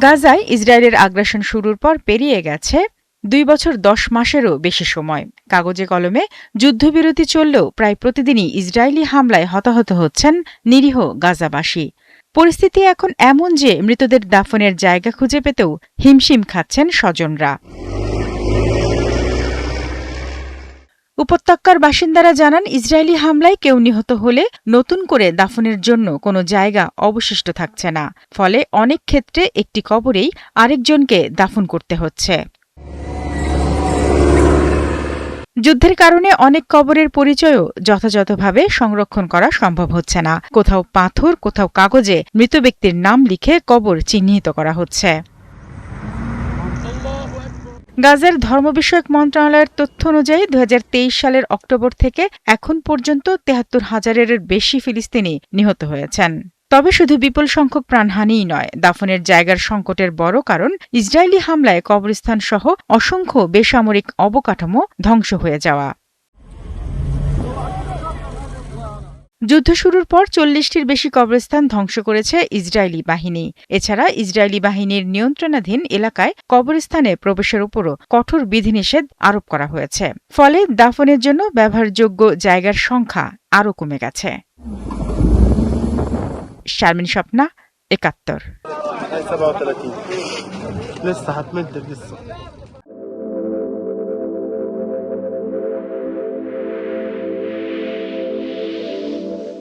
গাজায় ইসরায়েলের আগ্রাসন শুরুর পর পেরিয়ে গেছে 2 বছর 10 মাসেরও বেশি সময়। কাগজে কলমে যুদ্ধবিরতি চললেও প্রায় প্রতিদিনই ইসরায়েলি হামলায় হতাহত হচ্ছেন নিরীহ গাজাবাসী। পরিস্থিতি এখন এমন যে মৃতদের দাফনের জায়গা খুঁজে পেতেও হিমশিম খাচ্ছেন স্বজনরা। উপত্যকার বাসিন্দারা জানান, ইসরায়েলি হামলায় কেউ নিহত হলে নতুন করে দাফনের জন্য কোনো জায়গা অবশিষ্ট থাকছে না। ফলে অনেক ক্ষেত্রে একটি কবরেই আরেকজনকে দাফন করতে হচ্ছে। যুদ্ধের কারণে অনেক কবরের পরিচয়ও যথাযথভাবে সংরক্ষণ করা সম্ভব হচ্ছে না। কোথাও পাথর, কোথাও কাগজে মৃত ব্যক্তির নাম লিখে কবর চিহ্নিত করা হচ্ছে। গাজার ধর্ম বিষয়ক মন্ত্রণালয়ের তথ্য অনুযায়ী 2023 সালের অক্টোবর থেকে এখন পর্যন্ত 73,000-এর বেশি ফিলিস্তিনি নিহত হয়েছেন। তবে শুধু বিপুল সংখ্যক প্রাণহানিই নয়, দাফনের জায়গার সংকটের বড় কারণ ইসরায়েলি হামলায় কবরস্থান সহ অসংখ্য বেসামরিক অবকাঠামো ধ্বংস হয়ে যাওয়া। যুদ্ধ শুরুর পর 40টির বেশি কবরস্থান ধ্বংস করেছে ইসরায়েলি বাহিনী। এছাড়া ইসরায়েলি বাহিনীর নিয়ন্ত্রণাধীন এলাকায় কবরস্থানে প্রবেশের উপরও কঠোর বিধিনিষেধ আরোপ করা হয়েছে। ফলে দাফনের জন্য ব্যবহারযোগ্য জায়গার সংখ্যা আরও কমে গেছে। শারমিন স্বপ্না, 71।